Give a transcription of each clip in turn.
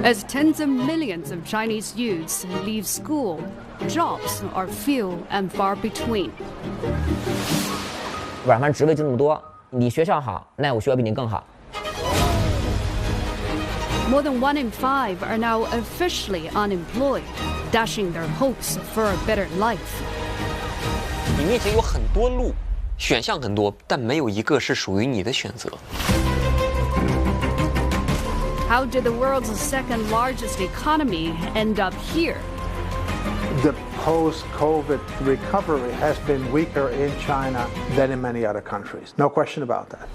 As tens of millions of Chinese youths leave school, jobs are few and far between. 晚饭职位就那么多，你学校好，那我学校比你更好。 More than 1 in 5 are now officially unemployed, dashing their hopes for a better life. 你面前有很多路，选项很多，但没有一个是属于你的选择。 How did the world's second largest economy end up here? The post-COVID recovery has been weaker in China than in many other countries. No question about that.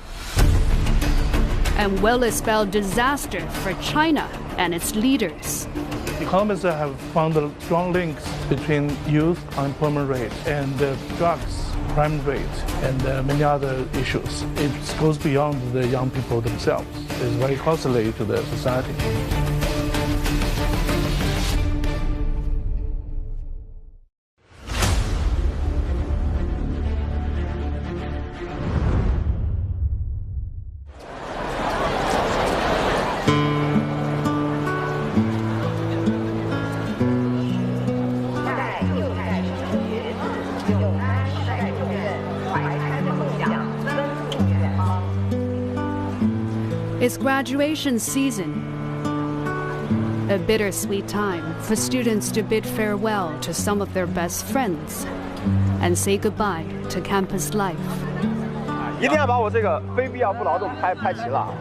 And will it spell disaster for China and its leaders? Economists have found strong links between youth unemployment rate and drugs crime rate and many other issues. It goes beyond the young people themselves. It's very costly to the society. It's graduation season, a bittersweet time for students to bid farewell to some of their best friends and say goodbye to campus life. 一定要把我这个非必要不劳动拍齐了。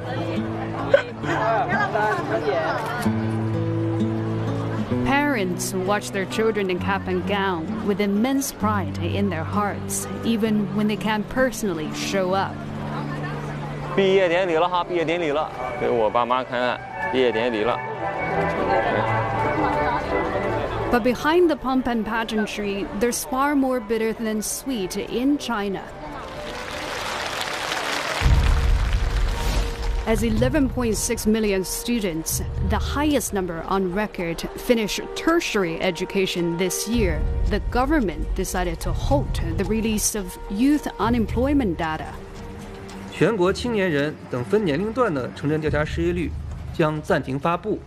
Parents watch their children in cap and gown with immense pride in their hearts, even when they can't personally show up. 毕业典礼了哈，毕业典礼了，给我爸妈看看，毕业典礼了。But behind the pomp and pageantry, there's far more bitter than sweet in China. As 11.6 million students, the highest number on record, finish tertiary education this year, the government decided to halt the release of youth unemployment data. 全国青年人等分年龄段的城镇调查失业率将暂停发布。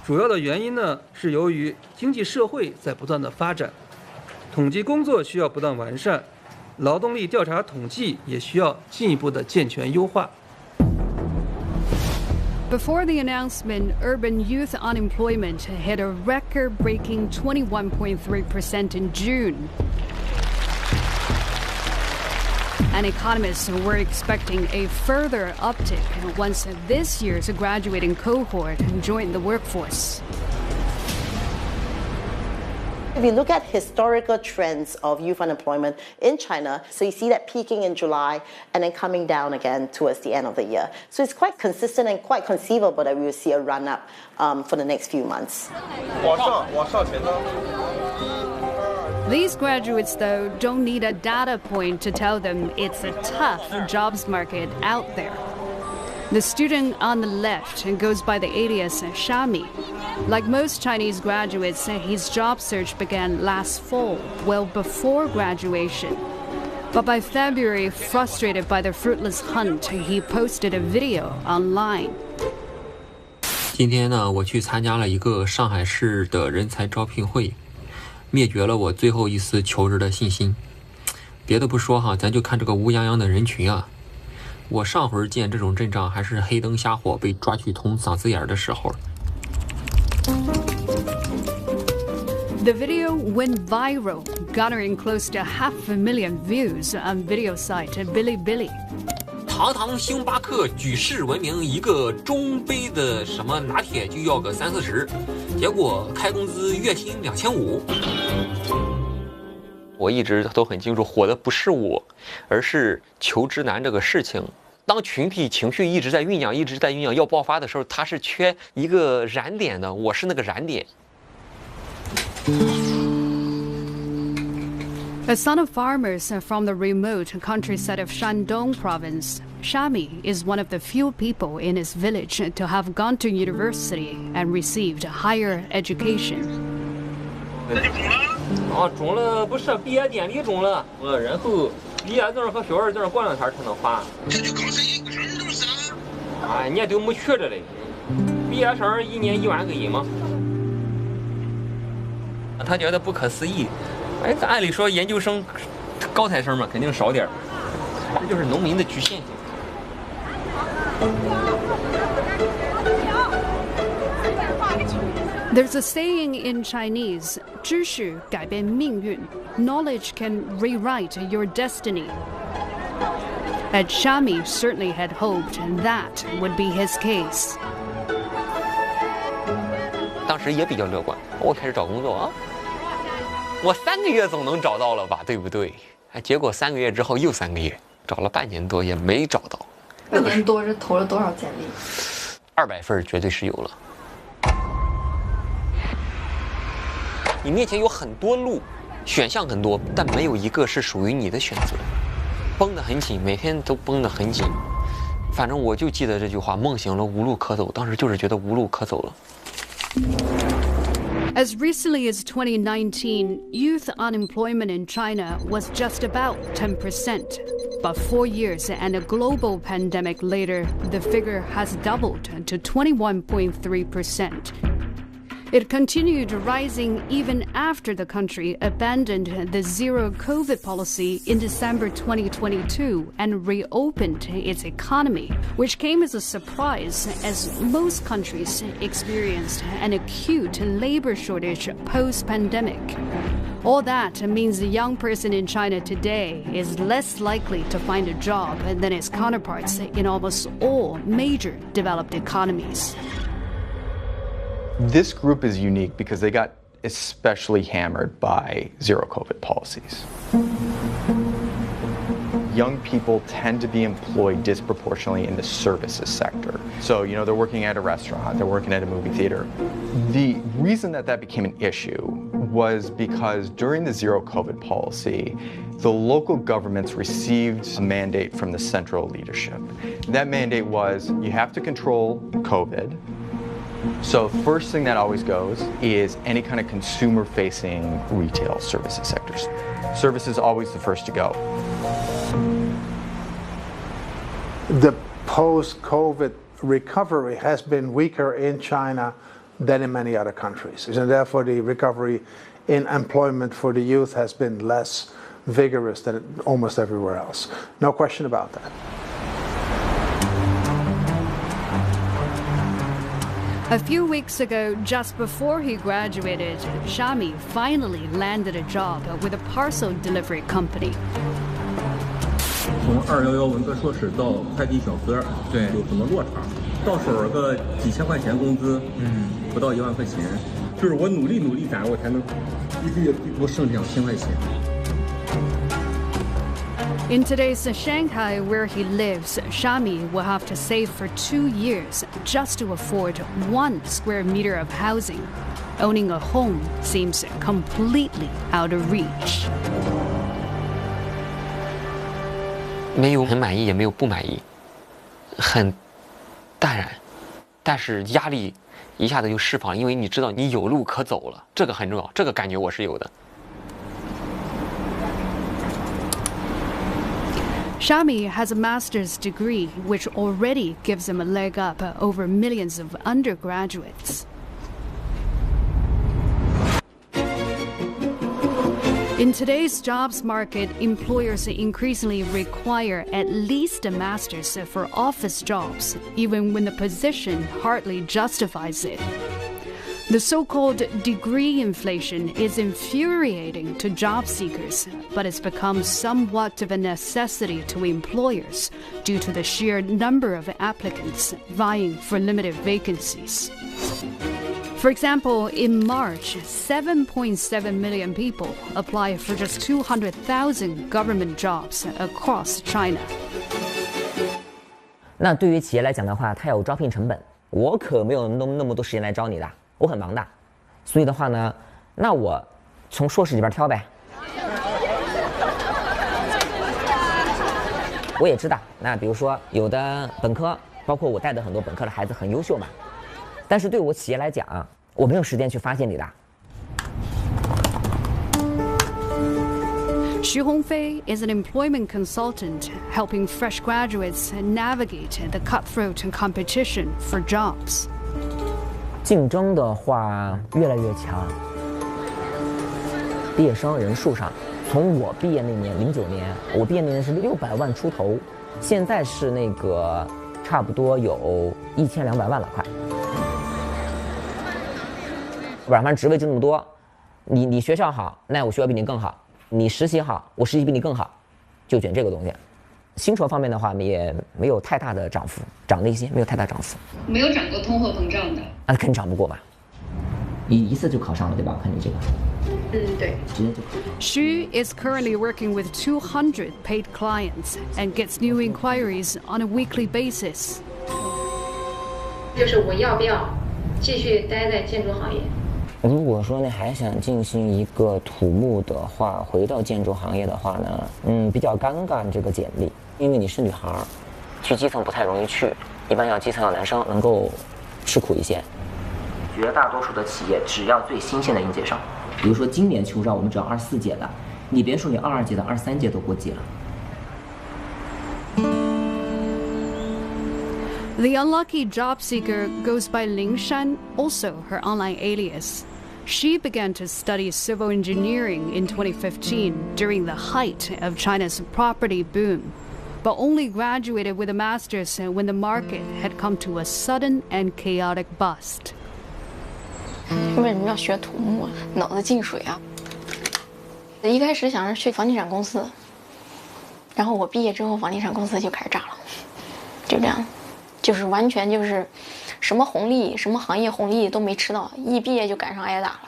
主要的原因呢，是由于经济社会在不断的发展，统计工作需要不断完善，劳动力调查统计也需要进一步的健全优化。Before the announcement, urban youth unemployment hit a record-breaking 21.3% in June. And economists were expecting a further uptick once this year's graduating cohort joined the workforce. If you look at historical trends of youth unemployment in China, so you see that peaking in July and then coming down again towards the end of the year. So it's quite consistent and quite conceivable that we will see a run-up for the next few months. These graduates, though, don't need a data point to tell them it's a tough jobs market out there. The student on the left goes by the alias Shami. Like most Chinese graduates, his job search began last fall, well before graduation. But by February, frustrated by the fruitless hunt, he posted a video online. 今天呢，我去参加了一个上海市的人才招聘会，灭绝了我最后一丝求职的信心。别的不说哈，咱就看这个乌泱泱的人群啊。我上回见这种阵仗还是黑灯瞎火被抓去捅嗓子眼的时候。The video went viral, garnering close to 500,000 views on video site Bilibili. 堂堂星巴克举世闻名，一个中杯的什么拿铁就要个30-40，结果开工资月薪2500。我一直都很清楚，火的不是我，而是求职难这个事情。当群体情绪一直在酝酿，要爆发的时候，它是缺一个燃点的，我是那个燃点。A son of farmers from the remote countryside of Shandong province, Shami is one of the few people in his village to have gone to university and received higher education. 啊，中了不是毕业典礼中了，然后毕业证和学位证过2天才能发。这就刚才1个小时都是啥？哎，你也都没去着嘞。毕毕业生1年1万个亿吗？他觉得不可思议。哎，按理说研究生、高材生嘛，肯定少点儿，这就是农民的局限性。There's a saying in Chinese, 知识改变命运, knowledge can rewrite your destiny. And Shami certainly had hoped that would be his case. 当时也比较乐观，我开始找工作啊，我3个月总能找到了吧，对不对？哎，结果3个月之后又3个月，找了半年多也没找到。半年多是投了多少简历？200份绝对是有了。你面前有很多路，选项很多，但没有一个是属于你的选择。绷得很紧，每天都绷得很紧。反正我就记得这句话：梦醒了，无路可走。当时就是觉得无路可走了。As recently as 2019, youth unemployment in China was just about 10%. But 4 years and a global pandemic later, the figure has doubled to 21.3%. It continued rising even after the country abandoned the zero COVID policy in December 2022 and reopened its economy, which came as a surprise as most countries experienced an acute labor shortage post-pandemic. All that means the young person in China today is less likely to find a job than its counterparts in almost all major developed economies. This group is unique because they got especially hammered by zero COVID policies. Young people tend to be employed disproportionately in the services sector. So, they're working at a restaurant, they're working at a movie theater. The reason that became an issue was because during the zero COVID policy, the local governments received a mandate from the central leadership. That mandate was you have to control COVID. So first thing that always goes is any kind of consumer-facing retail services sectors. Service is always the first to go. The post-COVID recovery has been weaker in China than in many other countries. And therefore the recovery in employment for the youth has been less vigorous than almost everywhere else. No question about that. A few weeks ago, just before he graduated, Shami finally landed a job with a parcel delivery company. 从211文科硕士到快递小哥，对，有什么落差？到手个几千块钱工资，不到1万块钱，就是我努力攒，我才能一个月多剩2000块钱。 In today's Shanghai, where he lives, Shami will have to save for 2 years just to afford 1 square meter of housing. Owning a home seems completely out of reach. 没有很满意，也没有不满意，很淡然，但是压力一下子就释放，因为你知道你有路可走了，这个很重要，这个感觉我是有的。 Shami has a master's degree, which already gives him a leg up over millions of undergraduates. In today's jobs market, employers increasingly require at least a master's for office jobs, even when the position hardly justifies it. The so-called degree inflation is infuriating to job seekers, but it's become somewhat of a necessity to employers due to the sheer number of applicants vying for limited vacancies. For example, in March, 7.7 million people applied for just 200,000 government jobs across China. 那对于企业来讲的话，它有招聘成本，我可没有那么多时间来招你的。 我很忙的，所以的话呢，那我从硕士里边挑呗。我也知道，那比如说有的本科，包括我带的很多本科的孩子很优秀嘛，但是对我企业来讲，我没有时间去发现你的。Xu Hongfei is an employment consultant helping fresh graduates navigate the cutthroat competition for jobs. 竞争的话越来越强。毕业生人数上，从我毕业那年09年，我毕业那年是600万出头，现在是那个差不多有1200万了，快。不然，反正职位就那么多，你学校好，那我学校比你更好；你实习好，我实习比你更好，就卷这个东西。薪酬方面的话，也没有太大的涨幅，涨了一些，没有太大涨幅。没有涨过通货膨胀的。那肯定涨不过吧？一次就考上了，对吧？我看你这个。对。直接就考上。Xu is currently working with 200 paid clients and gets new inquiries on a weekly basis. 就是我要不要继续待在建筑行业？如果说呢还想进行一个土木的话，回到建筑行业的话呢，比较尴尬这个简历，因为你是女孩，去基层不太容易去，一般要基层要男生，能够吃苦一些。绝大多数的企业只要最新鲜的应届生，比如说今年秋招我们只要24届的，你别说你22届的，23届都过季了。The unlucky job seeker goes by Ling Shan, also her online alias. She began to study civil engineering in 2015 during the height of China's property boom, but only graduated with a master's when the market had come to a sudden and chaotic bust. 为什么要学土木？脑子进水啊！一开始想着去房地产公司，然后我毕业之后，房地产公司就开始炸了，就这样。就是完全就是什么红利什么行业红利都没吃到，一毕业就赶上挨打了。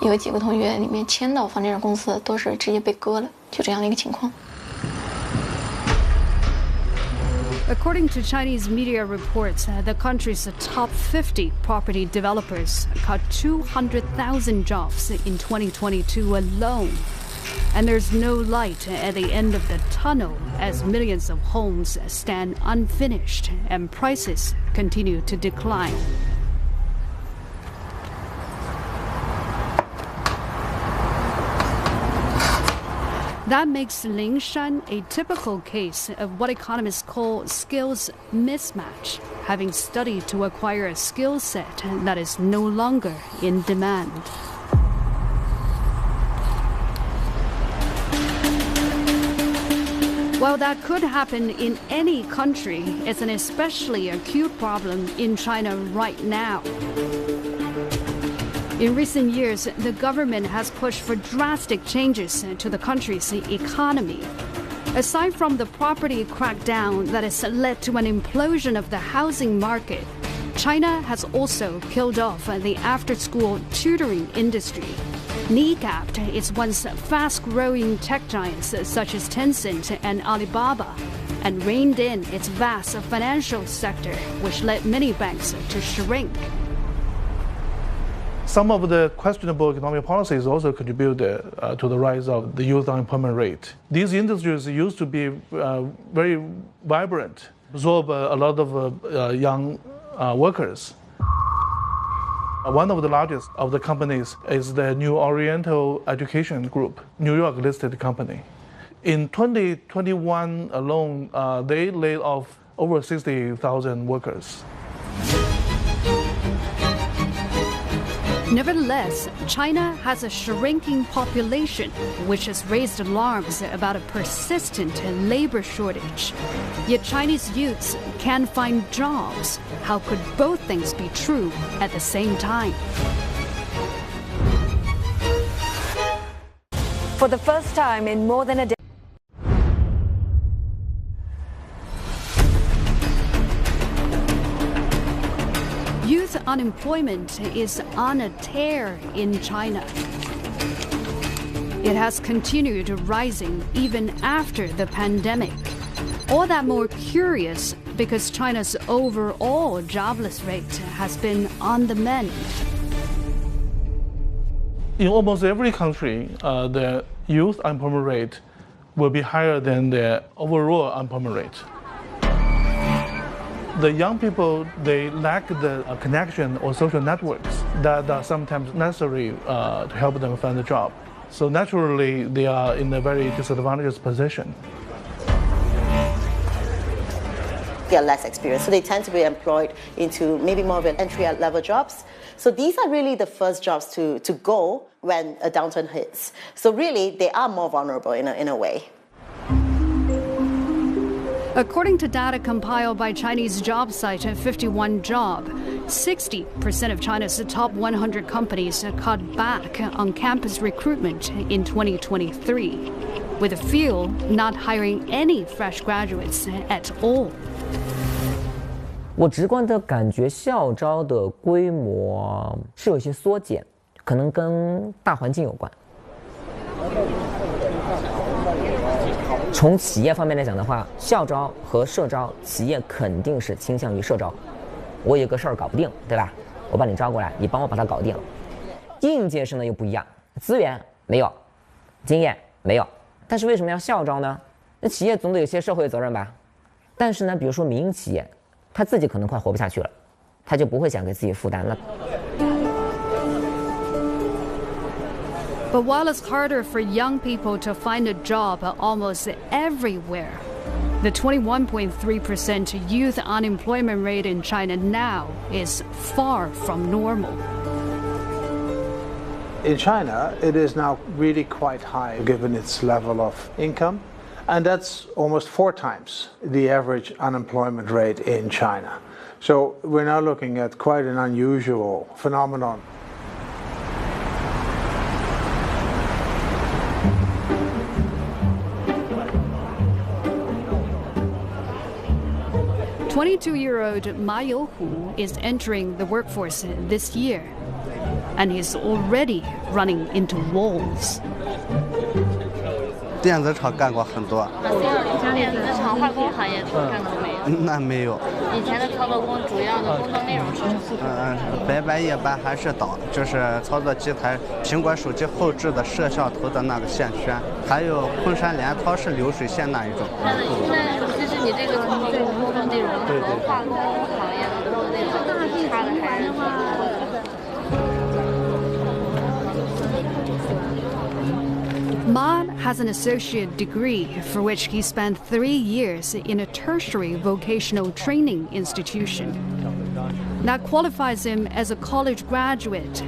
有几个同学里面签到房地产公司都是直接被割了，就这样的一个情况。According to Chinese media reports, the country's top 50 property developers cut 200,000 jobs in 2022 alone. And there's no light at the end of the tunnel as millions of homes stand unfinished and prices continue to decline. That makes Ling Shan a typical case of what economists call skills mismatch, having studied to acquire a skill set that is no longer in demand. While that could happen in any country, it's an especially acute problem in China right now. In recent years, the government has pushed for drastic changes to the country's economy. Aside from the property crackdown that has led to an implosion of the housing market, China has also killed off the after-school tutoring industry, kneecapped its once fast-growing tech giants such as Tencent and Alibaba, and reined in its vast financial sector, which led many banks to shrink. Some of the questionable economic policies also contributed to the rise of the youth unemployment rate. These industries used to be very vibrant, absorb a lot of young workers. One of the largest of the companies is the New Oriental Education Group, New York-listed company. In 2021 alone, they laid off over 60,000 workers. Nevertheless, China has a shrinking population, which has raised alarms about a persistent labor shortage. Yet Chinese youths can't find jobs. How could both things be true at the same time? For the first time in more than a decade, youth unemployment is on a tear in China. It has continued rising even after the pandemic. All that more curious because China's overall jobless rate has been on the mend. In almost every country, the youth unemployment rate will be higher than the overall unemployment rate. The young people, they lack the connection or social networks that are sometimes necessary to help them find a job. So naturally, they are in a very disadvantaged position. they're less experienced. So they tend to be employed into maybe more of an entry-level jobs. So these are really the first jobs to go when a downturn hits. So really, they are more vulnerable in a way. According to data compiled by Chinese job site 51 Job, 60% of China's top 100 companies cut back on campus recruitment in 2023, with a few not hiring any fresh graduates at all. 我直观的感觉校招的规模是有一些缩减，可能跟大环境有关。从企业方面来讲的话，校招和社招，企业肯定是倾向于社招。我有个事儿搞不定，对吧？我把你招过来，你帮我把它搞定。应届生呢又不一样，资源没有，经验没有，但是为什么要校招呢？那企业总得有些社会责任吧？但是呢，比如说民营企业，他自己可能快活不下去了，他就不会想给自己负担了。But while it's harder for young people to find a job almost everywhere, the 21.3% youth unemployment rate in China now is far from normal. In China, it is now really quite high given its level of income, and that's almost 4 times the average unemployment rate in China. So we're now looking at quite an unusual phenomenon. "22-year-old Ma Youhu is entering the workforce this year, and he's already running into walls." 电子厂干过很多。电子厂、化工行业干过没有？那没有。以前的操作工主要的工作内容是什么？白班夜班还是倒，就是操作机台苹果手机后置的摄像头的那个线圈，还有昆山联涛式流水线那一种。那其实你这个操作工作内容和化工行业的工作内容差的还是挺多的。Ma has an associate degree for which he spent 3 years in a tertiary vocational training institution. That qualifies him as a college graduate,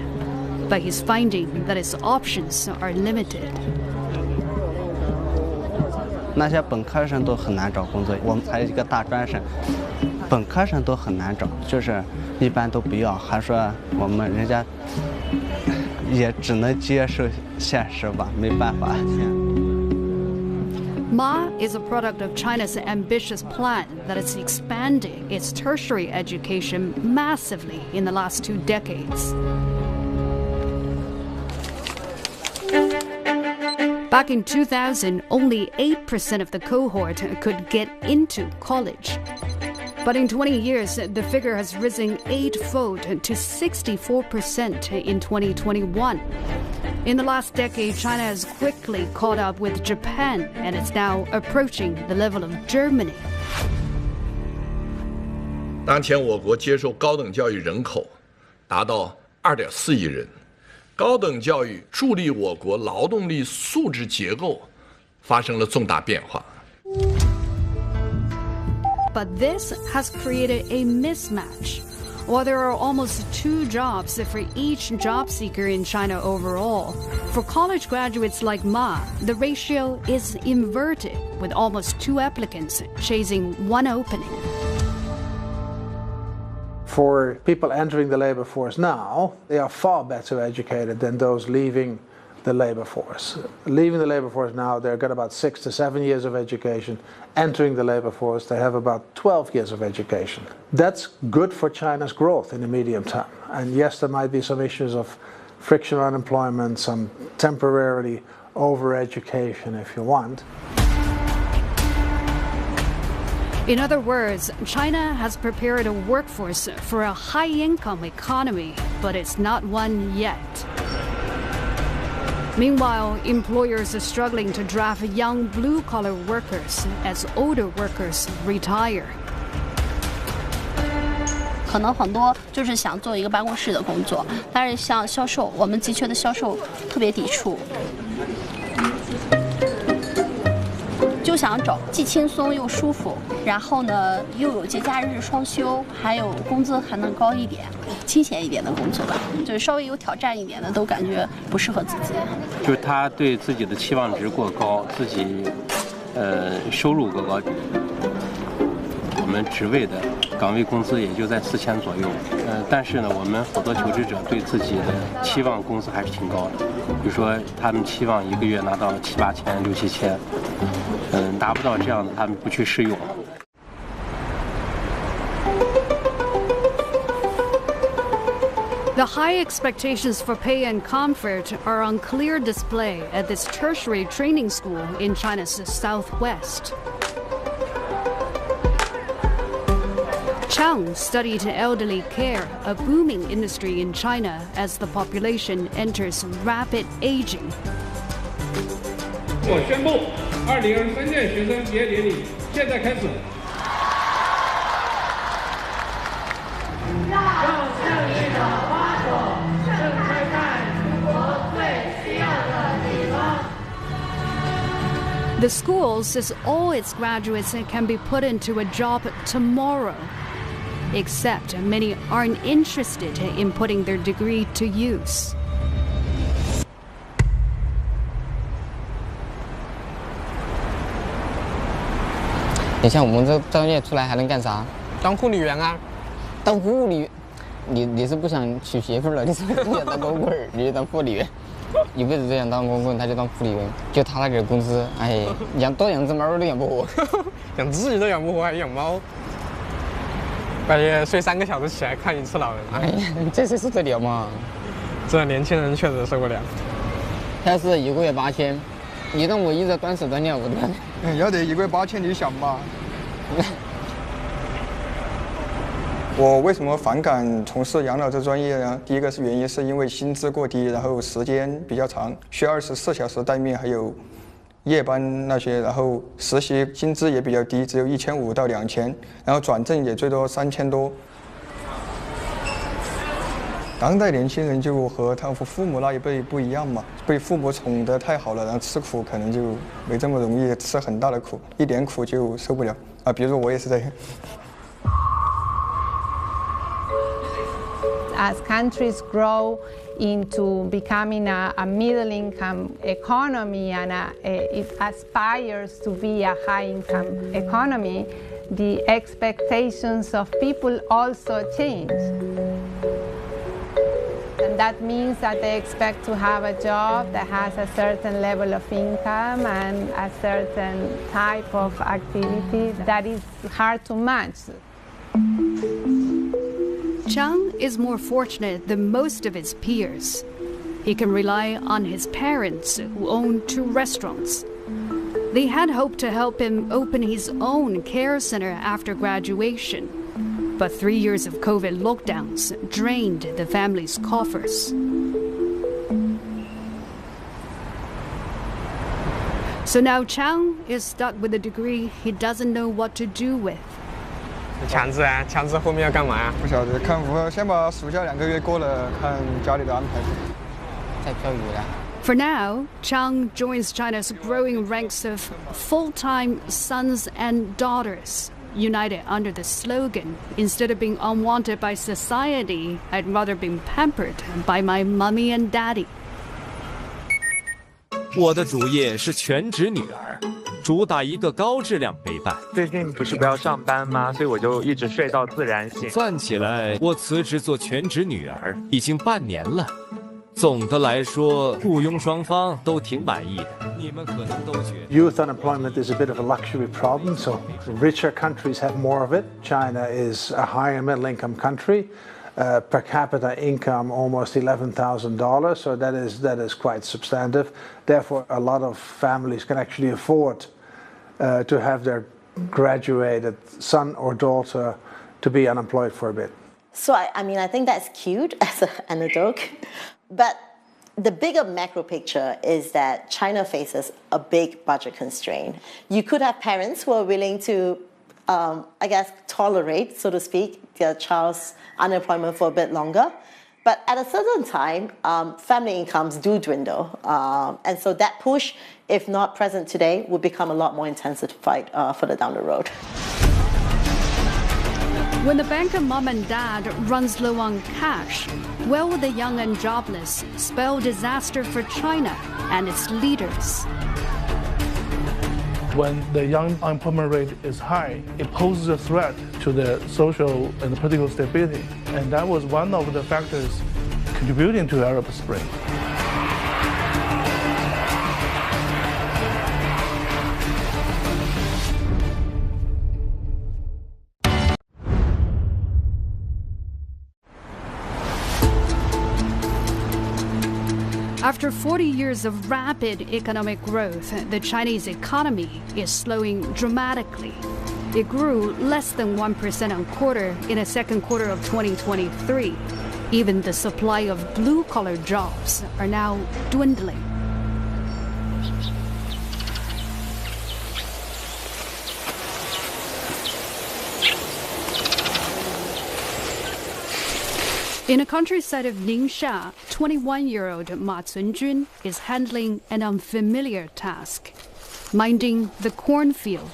but he's finding that his options are limited. 那些本科生都很难找工作，我们才一个大专生，本科生都很难找，就是一般都不要，还说我们人家。也只能接受现实吧，没办法。Ma is a product of China's ambitious plan that is expanding its tertiary education massively in the last 2 decades. Back in 2000, only 8% of the cohort could get into college. But in 20 years, the figure has risen 8-fold to 64% in 2021. In the last decade, China has quickly caught up with Japan and is now approaching the level of Germany. 当前我国接受高等教育人口达到2.4亿人，高等教育助力我国劳动力素质结构发生了重大变化。But this has created a mismatch. While there are almost 2 jobs for each job seeker in China overall, for college graduates like Ma, the ratio is inverted, with almost 2 applicants chasing 1 opening. For people entering the labor force now, they are far better educated than those leaving the labor force. Leaving the labor force now, they've got about 6 to 7 years of education. Entering the labor force, they have about 12 years of education. That's good for China's growth in the medium term. And yes, there might be some issues of frictional unemployment, some temporarily over-education, if you want. In other words, China has prepared a workforce for a high-income economy, but it's not one yet. Meanwhile, employers are struggling to draft young blue-collar workers as older workers retire. 可能很多就是想做一个办公室的工作，但是像销售，我们急缺的销售特别抵触。就想找既轻松又舒服，然后呢又有节假日双休，还有工资还能高一点、清闲一点的工作吧，就是稍微有挑战一点的都感觉不适合自己。就是他对自己的期望值过高，自己收入过高，我们职位的岗位工资也就在4000左右，但是呢，我们好多求职者对自己的期望工资还是挺高的，比如说他们期望1个月拿到7、8千、6、7千，达不到这样的，他们不去试用。The high expectations for pay and comfort are on clear display at this tertiary training school in China's southwest. Chang studied elderly care, a booming industry in China as the population enters rapid aging. 我宣布，2023届学生毕业典礼现在开始。让胜利的花朵盛开在中国最需要的地方。The school says all its graduates can be put into a job tomorrow, except many aren't interested in putting their degree to use. 你像我们这专业出来还能干啥？当护理员啊，当护理。你是不想娶媳妇了？你是不想当光棍儿？你就当护理员，一辈子都想当光棍，他就当护理员。就他那个工资，哎，多养只猫都养不活，养自己都养不活，还养猫。半夜睡3个小时起来看1次老人，哎呀，这谁受得了嘛？这年轻人确实受不了。要是1个月8000，你让我一直端屎端尿，我都要得1个月8000，你想嘛？我为什么反感从事养老这专业呢？第一个是原因是因为薪资过低，然后时间比较长，需要24小时待命，还有夜班那些，然后实习薪资也比较低，只有1500到2000，然后转正也最多3000多。当代年轻人就和他父母那一辈不一样嘛，被父母宠得太好了，然后吃苦可能就没这么容易吃很大的苦，一点苦就受不了啊。比如说我也是这样。As countries grow into becoming a middle-income economy and it aspires to be a high-income economy, the expectations of people also change. And that means that they expect to have a job that has a certain level of income and a certain type of activity that is hard to match. Chang is more fortunate than most of his peers. He can rely on his parents, who own 2 restaurants. They had hoped to help him open his own care center after graduation, but 3 years of COVID lockdowns drained the family's coffers. So now Chang is stuck with a degree he doesn't know what to do with. 强制啊！强制后面要干嘛呀？不晓得，看我先把暑假2个月过了，看家里的安排。在钓鱼了。For now, Chang joins China's growing ranks of full-time sons and daughters, united under the slogan, "Instead of being unwanted by society, I'd rather be pampered by my mommy and daddy." 我的主业是全职女儿，主打一个高质量陪伴。最近不是不要上班吗？所以我就一直睡到自然醒。算起来，我辞职做全职女儿已经半年了。总的来说，雇佣双方都挺满意的。你们可能都觉得 Youth unemployment is a bit of a luxury problem, so richer countries have more of it. China is a higher middle income country. Per capita income almost $11,000, so that is quite substantive. Therefore, a lot of families can actually afford to have their graduated son or daughter to be unemployed for a bit. So I mean, I think that's cute as an anecdote, but the bigger macro picture is that China faces a big budget constraint. You could have parents who are willing to I guess, tolerate, so to speak, their child's unemployment for a bit longer. But at a certain time, family incomes do dwindle. And so that push, if not present today, will become a lot more intensified further down the road. When the banker mom and dad runs low on cash, will the young and jobless spell disaster for China and its leaders? When the young unemployment rate is high, it poses a threat to the social and political stability. And that was one of the factors contributing to Arab Spring. After 40 years of rapid economic growth, the Chinese economy is slowing dramatically. It grew less than 1% on quarter in the second quarter of 2023. Even the supply of blue-collar jobs are now dwindling. In the countryside of Ningxia, 21-year-old Ma Cunjun is handling an unfamiliar task, minding the cornfield.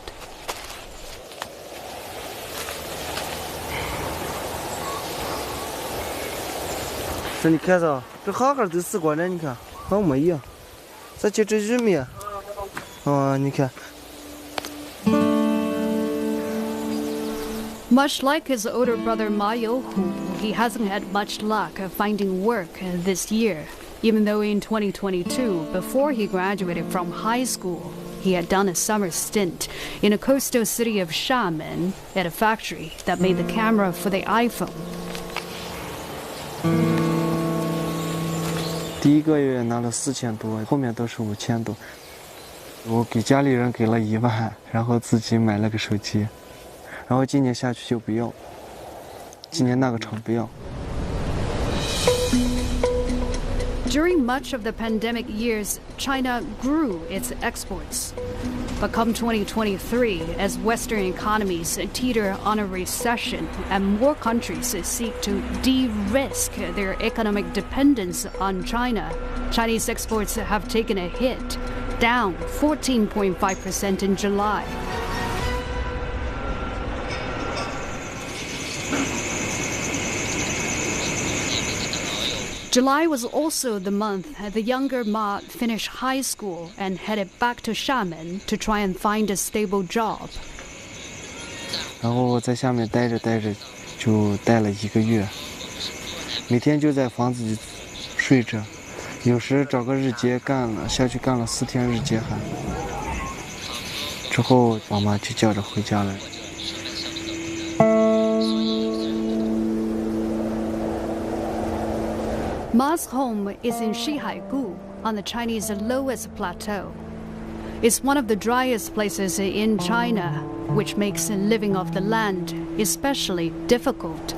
这你看着，这好好的死过呢，你看，好没有？这就这玉米，你看。 Much like his older brother Ma Youhu, he hasn't had much luck finding work this year, even though in 2022, before he graduated from high school, he had done a summer stint in a coastal city of Xiamen at a factory that made the camera for the iPhone. 第一个月拿了4000多，后面都是5000多。我给家里人给了1万，然后自己买了个手机。 然后今年下去就不要，今年那个厂不要。 During much of the pandemic years, China grew its exports. But come 2023, as Western economies teeter on a recession and more countries seek to de-risk their economic dependence on China, Chinese exports have taken a hit, down 14.5% in July. July was also the month the younger Ma finished high school and headed back to Xiamen to try and find a stable job. 然后我在下面待着，就待了1个月，每天就在房子里睡着，有时找个日结干了，下去干了4天日结还。之后妈妈就叫着回家了。 Ma's home is in Shihaigu on the Chinese lowest plateau. It's one of the driest places in China, which makes living off the land especially difficult.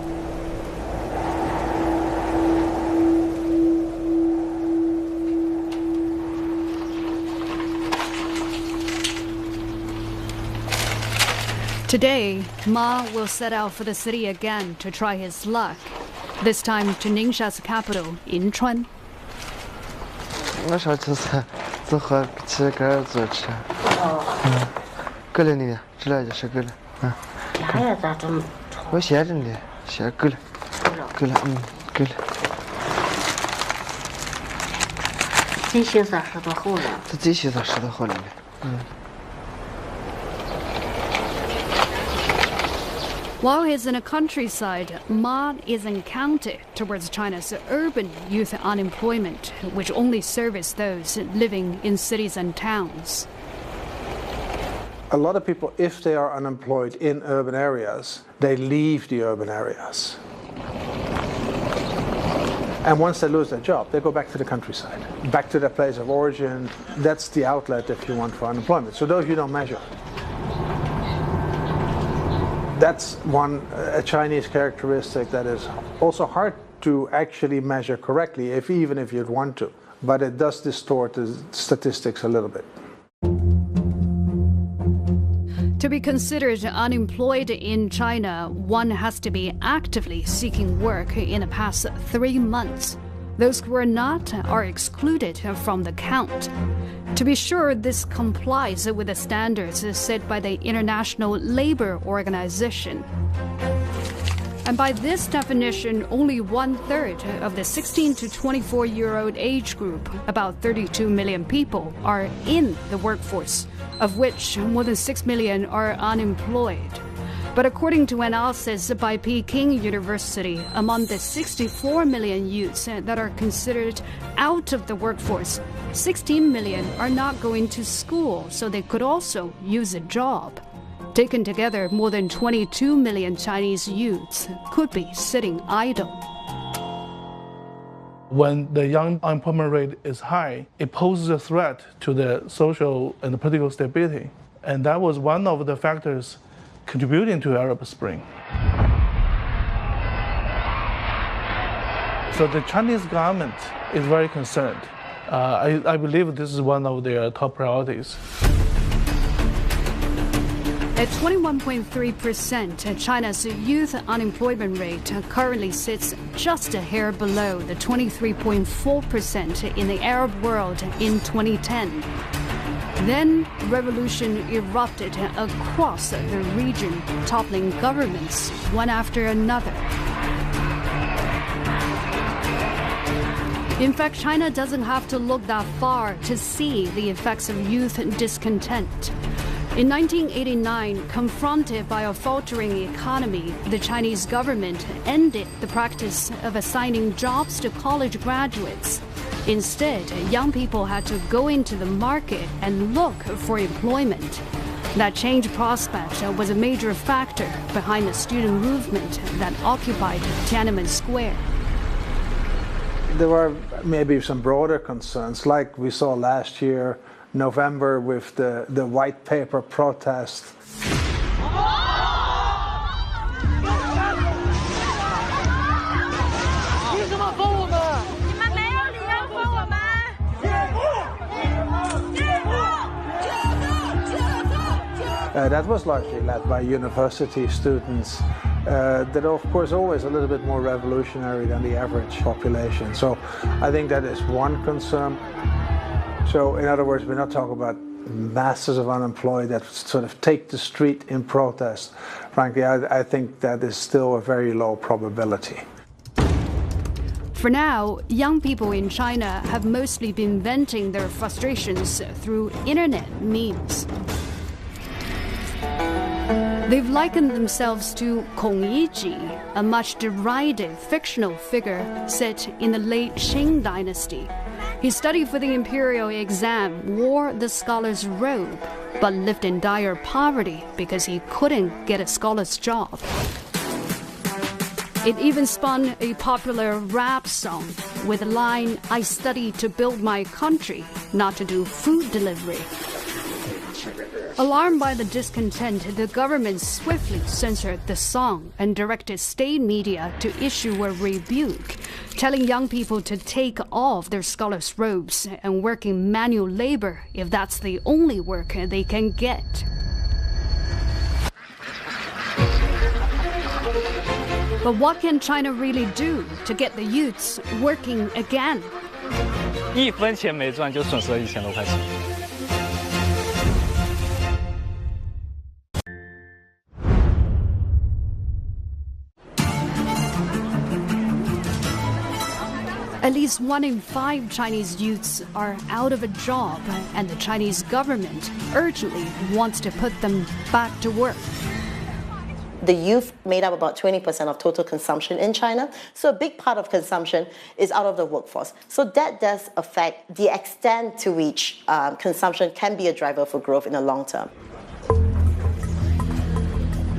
Today, Ma will set out for the city again to try his luck. This time to Ningxia's capital, Yinchuan. 我上去是自喝起个儿子吃。够了你，这来就是够了。还要咋整？我闲着呢，闲够了。够了，够了。这些啥石头厚了？这些啥石头厚了呢？While he's in a countryside, Ma isn't counted towards China's urban youth unemployment, which only service those living in cities and towns. A lot of people, if they are unemployed in urban areas, they leave the urban areas. And once they lose their job, they go back to the countryside, back to their place of origin. That's the outlet, if you want, for unemployment. So those you don't measure. That's a Chinese characteristic that is also hard to actually measure correctly, even if you'd want to. But it does distort the statistics a little bit. To be considered unemployed in China, one has to be actively seeking work in the past 3 months. Those who are not are excluded from the count. To be sure, this complies with the standards set by the International Labour Organization. And by this definition, only 1/3 of the 16 to 24-year-old age group, about 32 million people, are in the workforce, of which more than 6 million are unemployed. But according to analysis by Peking University, among the 64 million youths that are considered out of the workforce, 16 million are not going to school, so they could also use a job. Taken together, more than 22 million Chinese youths could be sitting idle. When the young unemployment rate is high, it poses a threat to the social and political stability. And that was one of the factors contributing to Arab Spring. So the Chinese government is very concerned. I believe this is one of their top priorities. At 21.3%, China's youth unemployment rate currently sits just a hair below the 23.4% in the Arab world in 2010. Then revolution erupted across the region, toppling governments one after another. In fact, China doesn't have to look that far to see the effects of youth discontent. In 1989, confronted by a faltering economy, the Chinese government ended the practice of assigning jobs to college graduates. Instead, young people had to go into the market and look for employment. That change prospect was a major factor behind the student movement that occupied Tiananmen Square. There were maybe some broader concerns, like we saw last year, November, with the white paper protest. That was largely led by university students that are, of course, always a little bit more revolutionary than the average population. So I think that is one concern. So in other words, we're not talking about masses of unemployed that sort of take the street in protest. Frankly, I think that is still a very low probability. For now, young people in China have mostly been venting their frustrations through internet memes. They've likened themselves to Kong Yiji, a much derided fictional figure set in the late Qing dynasty. He studied for the imperial exam, wore the scholar's robe, but lived in dire poverty because he couldn't get a scholar's job. It even spun a popular rap song with the line, "I study to build my country, not to do food delivery." Alarmed by the discontent, the government swiftly censored the song and directed state media to issue a rebuke, telling young people to take off their scholars' robes and work in manual labor if that's the only work they can get. But what can China really do to get the youths working again? 1分钱没赚就损失了1000多块钱。At least 1 in 5 Chinese youths are out of a job, and the Chinese government urgently wants to put them back to work. The youth made up about 20% of total consumption in China, so a big part of consumption is out of the workforce. So that does affect the extent to which consumption can be a driver for growth in the long term.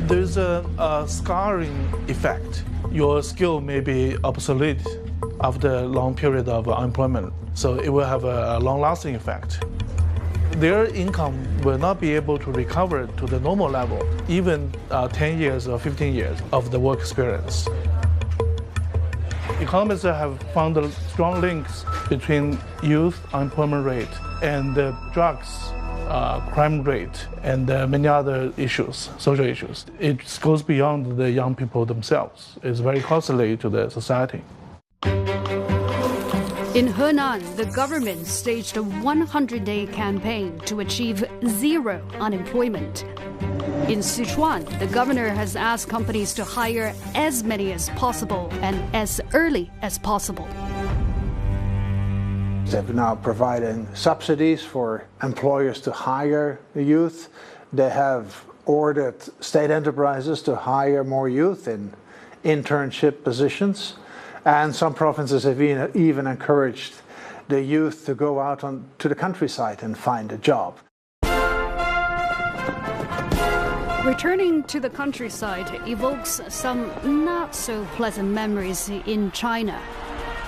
There's a scarring effect. Your skill may be obsolete after a long period of unemployment, so it will have a long-lasting effect. Their income will not be able to recover to the normal level, even 10 years or 15 years of the work experience. Economists have found strong links between youth unemployment rate and drugs crime rate, and many other issues, social issues. It goes beyond the young people themselves. It's very costly to the society. In Henan, the government staged a 100-day campaign to achieve zero unemployment. In Sichuan, the governor has asked companies to hire as many as possible and as early as possible. They're now providing subsidies for employers to hire the youth. They have ordered state enterprises to hire more youth in internship positions. And some provinces have even encouraged the youth to go out to the countryside and find a job. Returning to the countryside evokes some not so pleasant memories in China.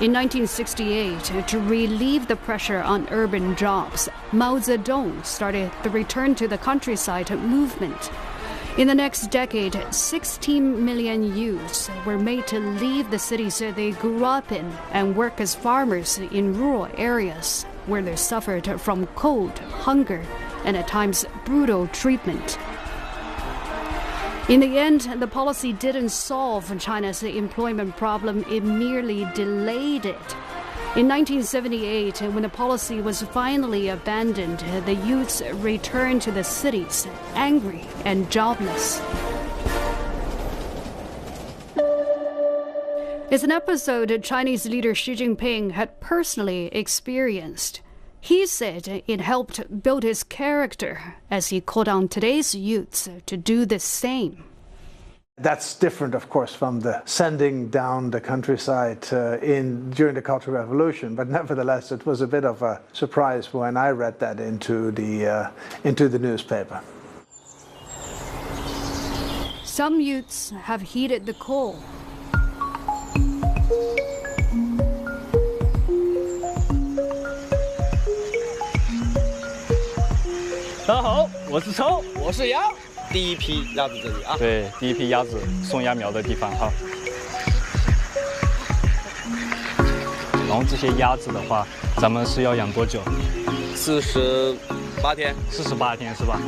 In 1968, to relieve the pressure on urban jobs, Mao Zedong started the Return to the Countryside movement. In the next decade, 16 million youths were made to leave the cities they grew up in and work as farmers in rural areas, where they suffered from cold, hunger, and at times brutal treatment. In the end, the policy didn't solve China's employment problem, it merely delayed it. In 1978, when the policy was finally abandoned, the youths returned to the cities, angry and jobless. It's an episode Chinese leader Xi Jinping had personally experienced. He said it helped build his character as he called on today's youths to do the same. That's different, of course, from the sending down the countryside during the Cultural Revolution, but nevertheless, it was a bit of a surprise when I read that into the newspaper. Some youths have heeded the call. 大家好，我是抽，我是杨。第一批鸭子这里啊，对，第一批鸭子送鸭苗的地方哈。然后这些鸭子的话，咱们是要养多久？48天。48天是吧？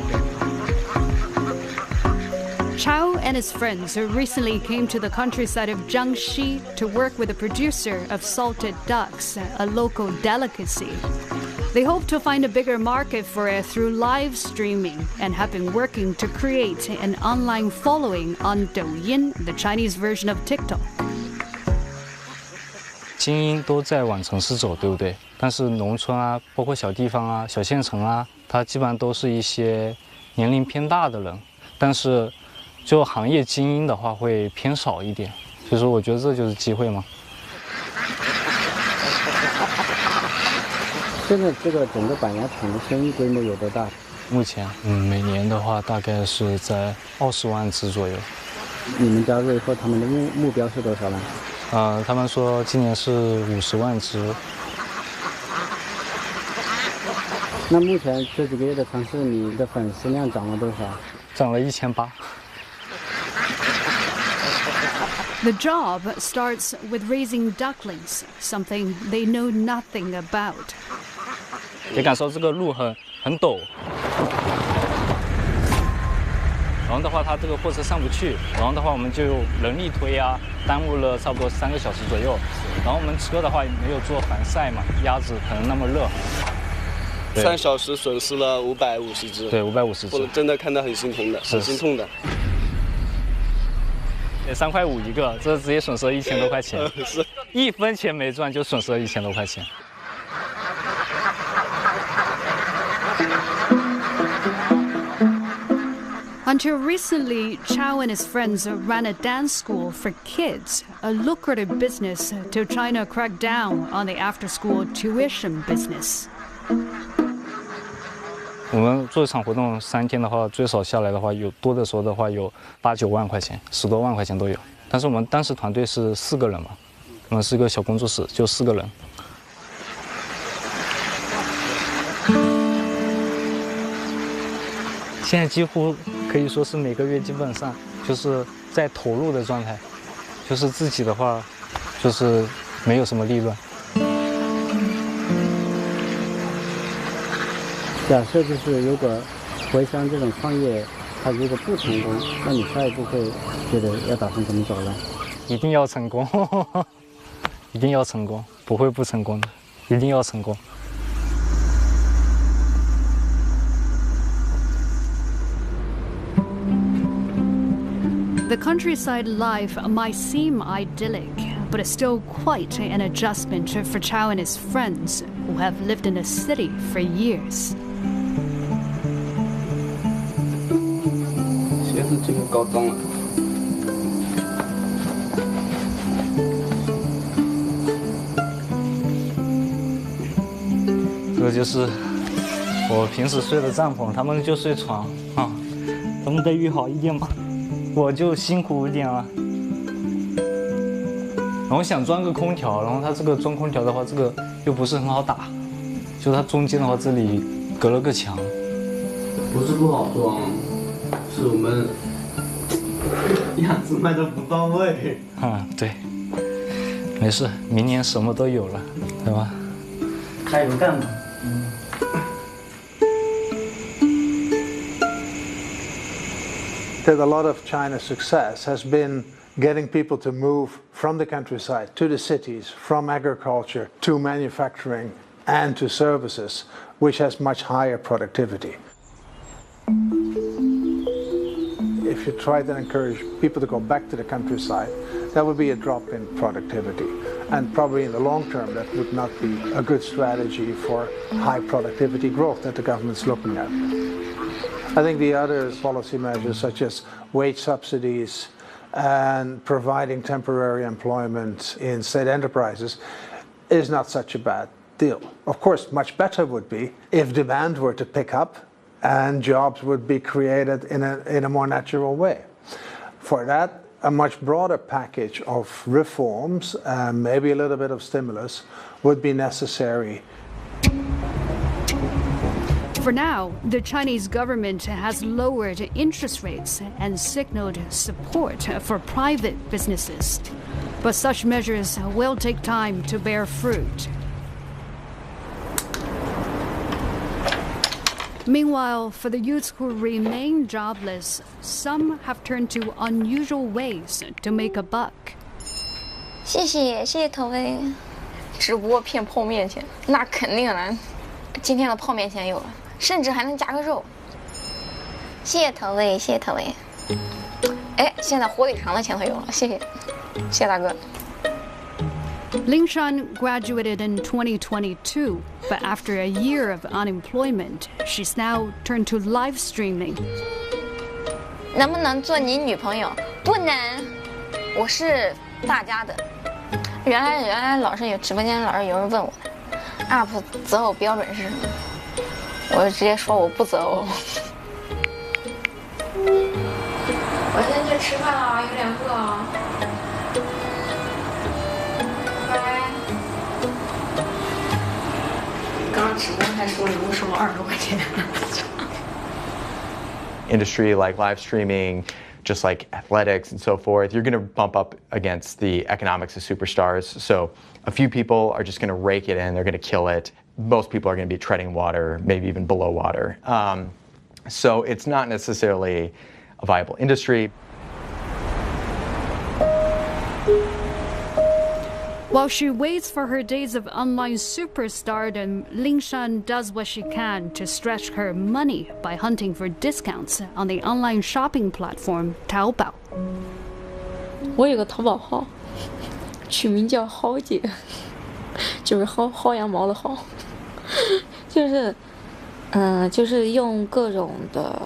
Chao and his friends recently came to the countryside of Jiangxi to work with a producer of salted ducks, a local delicacy. They hope to find a bigger market for it through live streaming and have been working to create an online following on Douyin, the Chinese version of TikTok. 精英都在往城市走，对不对？但是农村啊，包括小地方啊、小县城啊，它基本上都是一些年龄偏大的人，但是就行业精英的话会偏少一点。所以说，我觉得这就是机会嘛。 现在这个整个板牙厂的生意规模有多大？目前，每年的话大概是在20万只左右。你们加入以后，他们的目标是多少呢？他们说今年是50万只。那目前这几个月的尝试，你的粉丝量涨了多少？涨了1800。 The job starts with raising ducklings, something they know nothing about. 也感受这个路很陡，然后的话，它这个货车上不去，然后的话，我们就用人力推啊，耽误了差不多3个小时左右。然后我们车的话没有做防晒嘛，鸭子可能那么热。 3小时损失了550只，对，550只，真的看得很心疼的，很心痛的。 3.5块一个，这直接损失了1000多块钱，是1分钱没赚就损失了1000多块钱。Until recently, Chao and his friends ran a dance school for kids, a lucrative business till China cracked down on the after-school tuition business. 我们做一场活动3天的话，最少下来的话，有多的时候的话有8、9万块钱，10多万块钱都有。但是我们当时团队是4个人嘛，我们是一个小工作室，就4个人。现在几乎可以说是每个月基本上就是在投入的状态，就是自己的话就是没有什么利润。假设就是如果回乡这种创业，它如果不成功，那你下一步会觉得要打算怎么走呢？一定要成功，一定要成功，不会不成功的，一定要成功。The countryside life might seem idyllic, but it's still quite an adjustment for Chow and his friends who have lived in the city for years. 学生这个高中了。这个就是我平时睡的帐篷，他们就睡床啊，咱们待遇好一点吧。我就辛苦一点了，然后想装个空调，然后它这个装空调的话，这个又不是很好打，就它中间的话，这里隔了个墙。不是不好装，是我们样子卖的不到位。对，没事，明年什么都有了，对吧？加油干吧。That a lot of China's success has been getting people to move from the countryside to the cities, from agriculture to manufacturing and to services, which has much higher productivity. If you try to encourage people to go back to the countryside, that would be a drop in productivity. And probably in the long term, that would not be a good strategy for high productivity growth that the government's looking at. I think the other policy measures, such as wage subsidies and providing temporary employment in state enterprises, is not such a bad deal. Of course, much better would be if demand were to pick up and jobs would be created in a more natural way. For that, a much broader package of reforms, maybe a little bit of stimulus, would be necessary. For now, the Chinese government has lowered interest rates and signaled support for private businesses. But such measures will take time to bear fruit. Meanwhile, for the youths who remain jobless, some have turned to unusual ways to make a buck. 谢谢投喂，直播骗泡面钱，那肯定了。今天的泡面钱有了。甚至还能加个肉。谢谢投喂，谢谢投喂。哎，现在火腿肠的钱都有了，谢谢大哥。Lingshan graduated in 2022, but after a year of unemployment, she's now turned to live streaming. 能不能做你女朋友？不能，我是大家的。原来老是有直播间老是有人问我 ，UP 择偶标准是什么？我就直接说我不择偶。我先去吃饭了，有点饿啊。拜拜。刚刚直播还说礼物收了20多块钱。Industry like live streaming, just like athletics and so forth, you're going to bump up against the economics of superstars. So a few people are just going to rake it in, they're going to kill it. Most people are going to be treading water, maybe even below water. So it's not necessarily a viable industry. While she waits for her days of online superstardom, Lingshan does what she can to stretch her money by hunting for discounts on the online shopping platform Taobao. 我有个淘宝号，取名叫蒿姐，就是薅羊毛的薅，就是用各种的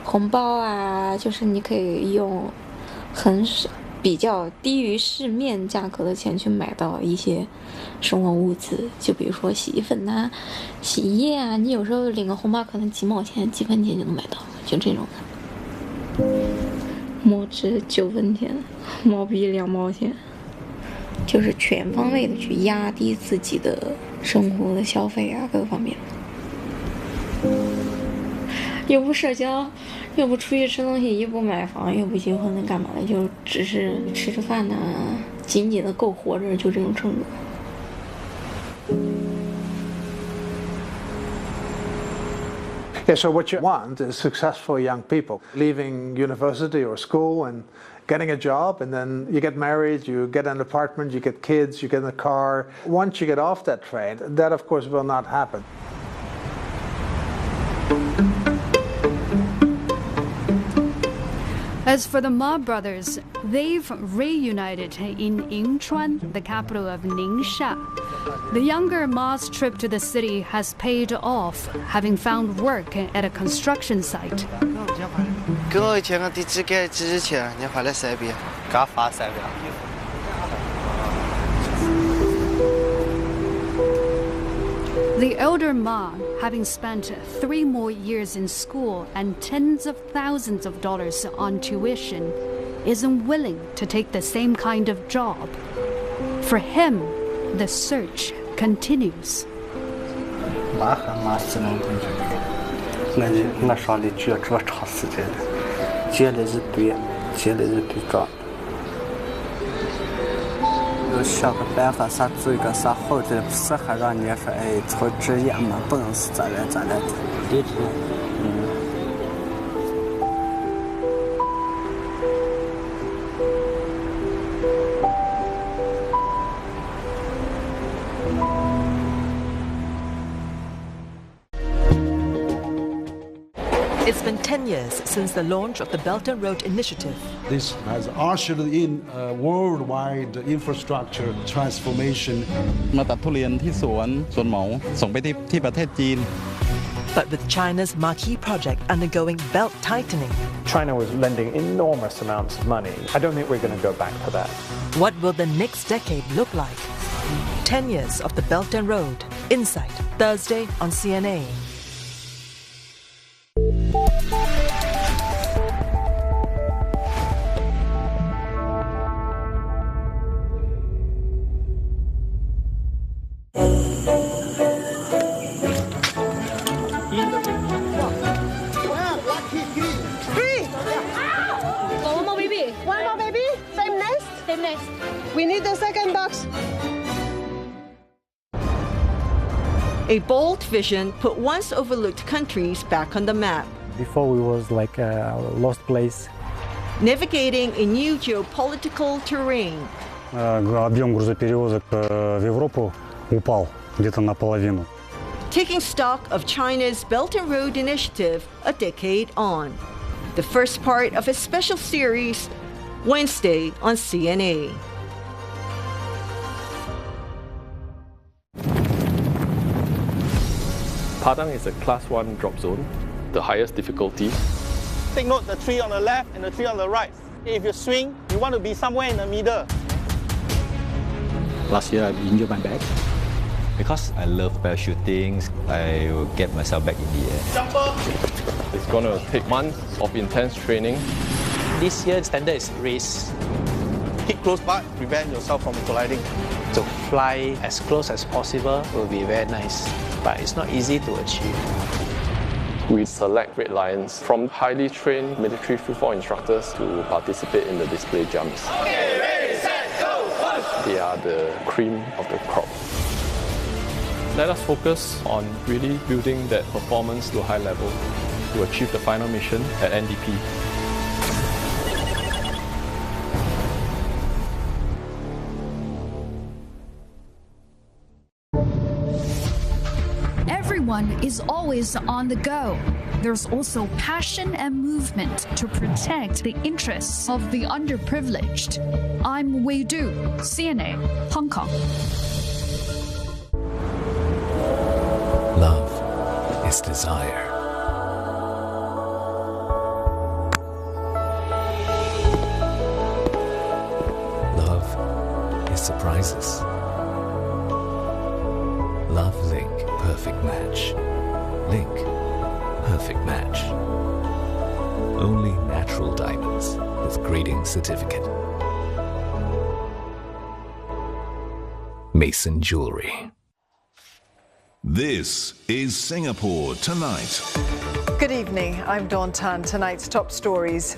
红包啊，就是你可以用比较低于市面价格的钱去买到一些生活物资，就比如说洗衣粉啊、洗衣液啊，你有时候领个红包可能几毛钱、几分钱就能买到，就这种的。墨汁9分钱，毛笔2毛钱，就是全方位的去压低自己的生活的消费啊，各个方面。又不社交，又不出去吃东西，又不买房，又不结婚，能干嘛的？就只是吃吃饭呐，紧紧的够活着，就这种程度。Yeah, so what you want is successful young people leaving university or school and getting a job, and then you get married, you get an apartment, you get kids, you get a car. Once you get off that train, that of course will not happen. As for the Ma brothers, they've reunited in Yingchuan, the capital of Ningxia. The younger Ma's trip to the city has paid off, having found work at a construction site. 给我1000个地址给支钱，你回来塞边，给发塞边。 The elder Ma, having spent 3 more years in school and tens of thousands of dollars on tuition, isn't willing to take the same kind of job. For him, the search continues. 我是能同学，我上的这长时间了，接的是对，接的是对账。要想个办法，啥做一个啥好的，不适合让人家说，哎，操职业嘛，不能是咋来的。对。 It's been 10 years since the launch of the Belt and Road Initiative. This has ushered in a worldwide infrastructure transformation. มาตัดทุเรียนที่สวนเหมาส่งไปที่ประเทศจีน But with China's marquee project undergoing belt tightening, China was lending enormous amounts of money. I don't think we're going to go back to that. What will the next decade look like? 10 years of the Belt and Road. Insight, Thursday on CNA. We need the second box. A bold vision put once overlooked countries back on the map. Before we was like a lost place. Navigating a new geopolitical terrain. Объем грузоперевозок в Европу упал где-то наполовину. Taking stock of China's Belt and Road Initiative a decade on. The first part of a special series, Wednesday on CNA. Padang is a class 1 drop zone, the highest difficulty. Take note the tree on the left and the tree on the right. If you swing, you want to be somewhere in the middle. Last year I injured my back. Because I love parachuting, I will get myself back in the air. Jumper! It's going to take months of intense training. This year the standard is race. Keep close by, prevent yourself from colliding. To fly as close as possible will be very nice, but it's not easy to achieve. We select Red Lions from highly trained military freefall instructors to participate in the display jumps. Okay, ready, set, go, push! They are the cream of the crop. Let us focus on really building that performance to a high level to achieve the final mission at NDP. Everyone is always on the go. There's also passion and movement to protect the interests of the underprivileged. I'm Wei Du, CNA, Hong Kong. Love is desire. Love is surprises. Love Link Perfect Match. Link Perfect Match. Only natural diamonds with grading certificate. Mason Jewelry. This is Singapore Tonight. Good evening, I'm Dawn Tan. Tonight's top stories.